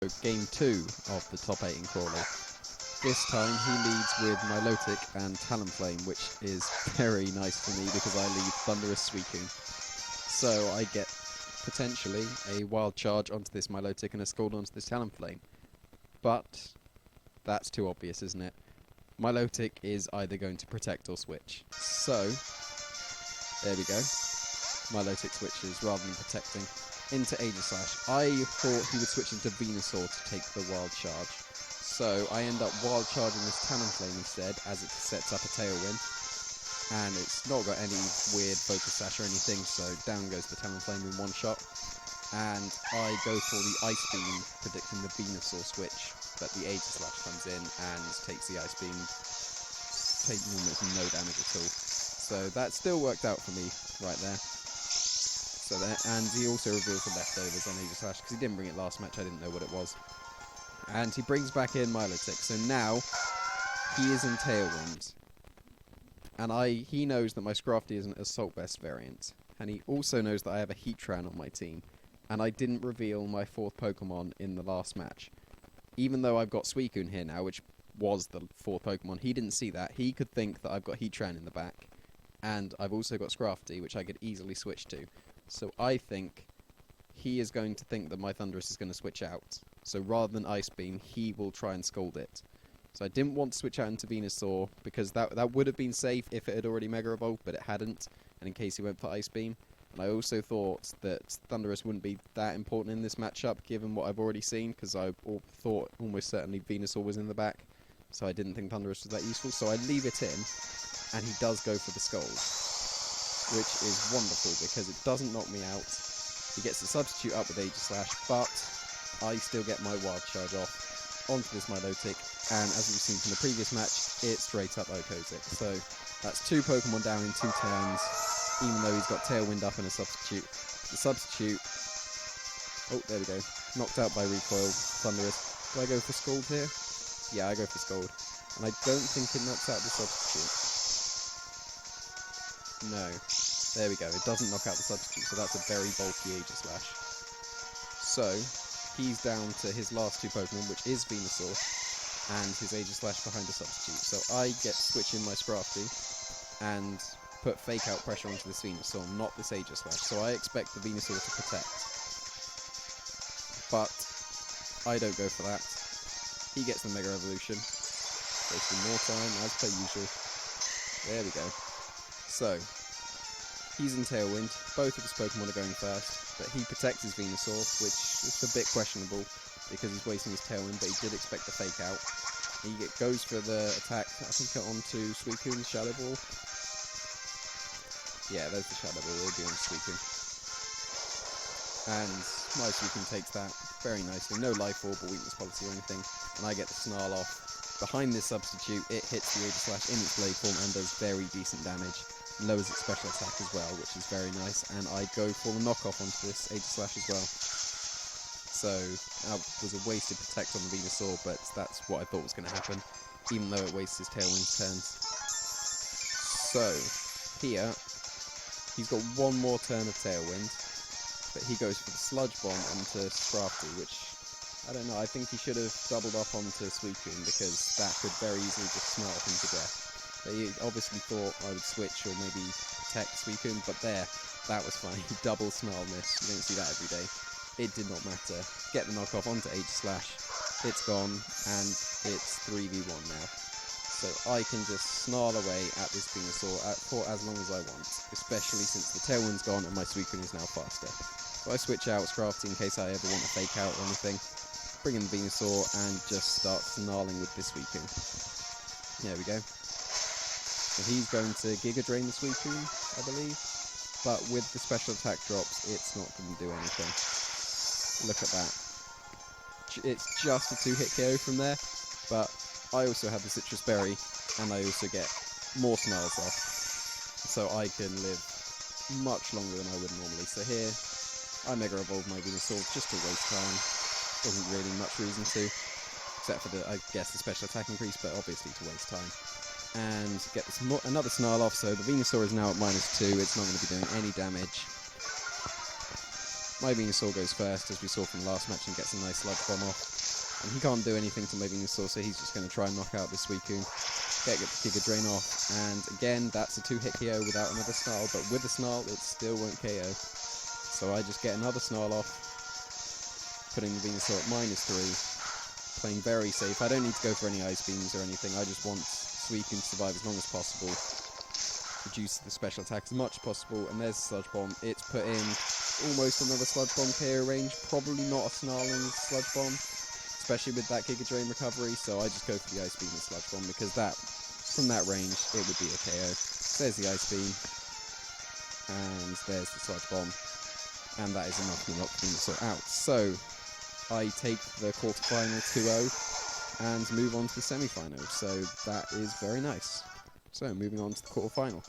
Game 2 of the top 8 in Crawley. This time he leads with Milotic and Talonflame, which is very nice for me because I lead Thunderous Suicune. So I get potentially a wild charge onto this Milotic and a Scald onto this Talonflame. But that's too obvious, isn't it? Milotic is either going to protect or switch. So, there we go. Milotic switches rather than protecting into Aegislash. I thought he would switch into Venusaur to take the wild charge. So I end up wild charging this Talonflame instead, as it sets up a Tailwind. And it's not got any weird Focus Sash or anything, so down goes the Talonflame in one shot. And I go for the Ice Beam, predicting the Venusaur switch, but the Aegislash comes in and takes the Ice Beam, taking almost no damage at all. So that still worked out for me right there. So there, and he also reveals the leftovers on Aegislash, because he didn't bring it last match, I didn't know what it was. And he brings back in Milotic, so now he is in Tailwind. And he knows that my Scrafty is an Assault Vest variant. And he also knows that I have a Heatran on my team. And I didn't reveal my 4th Pokemon in the last match. Even though I've got Suicune here now, which was the 4th Pokemon, he didn't see that. He could think that I've got Heatran in the back. And I've also got Scrafty, which I could easily switch to. So I think he is going to think that my Thundurus is going to switch out. So rather than Ice Beam, he will try and Scald it. So I didn't want to switch out into Venusaur, because that would have been safe if it had already Mega Evolved, but it hadn't, and in case he went for Ice Beam. And I also thought that Thundurus wouldn't be that important in this matchup, given what I've already seen, because I thought almost certainly Venusaur was in the back. So I didn't think Thundurus was that useful, so I leave it in, and he does go for the Scald, which is wonderful because it doesn't knock me out. He gets the substitute up with Aegislash, but I still get my wild charge off onto this Milotic, and as we've seen from the previous match, it straight up OHKOs it. So that's 2 Pokemon down in 2 turns, even though he's got Tailwind up and a substitute. The substitute, oh there we go, knocked out by Recoil, Thundurus. Do I go for Scald here? Yeah, I go for Scald, and I don't think it knocks out the substitute. No. There we go. It doesn't knock out the substitute, so that's a very bulky Aegislash. So, he's down to his last 2 Pokemon, which is Venusaur, and his Aegislash behind the substitute. So I get to switch in my Scrafty, and put Fake Out pressure onto this Venusaur, not this Aegislash. So I expect the Venusaur to protect. But, I don't go for that. He gets the Mega Evolution. Wasting more time, as per usual. There we go. So, he's in Tailwind, both of his Pokemon are going first, but he protects his Venusaur, which is a bit questionable, because he's wasting his Tailwind, but he did expect the Fake Out. He goes for the attack, I think onto Suicune's Shadow Ball. Yeah, there's the Shadow Ball, it'll be on Suicune. And my Suicune takes that very nicely, no Life Orb or Weakness Policy or anything, and I get the Snarl off. Behind this substitute, it hits the Aegislash in its Blade form and does very decent damage. Lowers its special attack as well, which is very nice, and I go for the knockoff onto this Aegislash as well. So, that was a wasted protect on the Venusaur, but that's what I thought was going to happen, even though it wastes his Tailwind turns. So, here, he's got one more turn of Tailwind, but he goes for the Sludge Bomb onto Scrafty, which, I don't know, I think he should have doubled up onto Suicune, because that could very easily just snarl him to death. But he obviously thought I would switch or maybe protect Suicune, but there, that was funny. Double Snarl miss. You don't see that every day. It did not matter. Get the knockoff onto Aegislash. It's gone, and it's 3v1 now. So I can just snarl away at this Venusaur for as long as I want, especially since the Tailwind's gone and my Suicune is now faster. So I switch out Scrafty in case I ever want a Fake Out or anything. Bring in the Venusaur and just start snarling with this Suicune. There we go. So he's going to Giga Drain the Suicune, I believe. But with the special attack drops, it's not going to do anything. Look at that. It's just a 2-hit KO from there, but I also have the Citrus Berry, and I also get more Snarls off. So I can live much longer than I would normally. So here, I Mega Evolve my Venusaur just to waste time. Wasn't really much reason to, except for the, I guess, the special attack increase, but obviously to waste time. And get this another Snarl off, so the Venusaur is now at -2, it's not going to be doing any damage. My Venusaur goes first, as we saw from the last match, and gets a nice Sludge Bomb off. And he can't do anything to my Venusaur, so he's just going to try and knock out this Suicune. Get the Giga Drain off, and again, that's a 2-hit KO without another Snarl, but with the Snarl, it still won't KO. So I just get another Snarl off, putting the Venusaur at -3, playing very safe. I don't need to go for any Ice Beams or anything, I just want Suicune to survive as long as possible, reduce the special attack as much as possible, and there's the Sludge Bomb. It's put in almost another Sludge Bomb KO range, probably not a Snarling Sludge Bomb, especially with that Giga Drain recovery, so I just go for the Ice Beam and Sludge Bomb, because that, from that range, it would be a KO. So there's the Ice Beam, and there's the Sludge Bomb, and that is enough to knock Venusaur out. So, I take the quarterfinal 2-0, and move on to the semi-final, so that is very nice. So, moving on to the quarterfinal.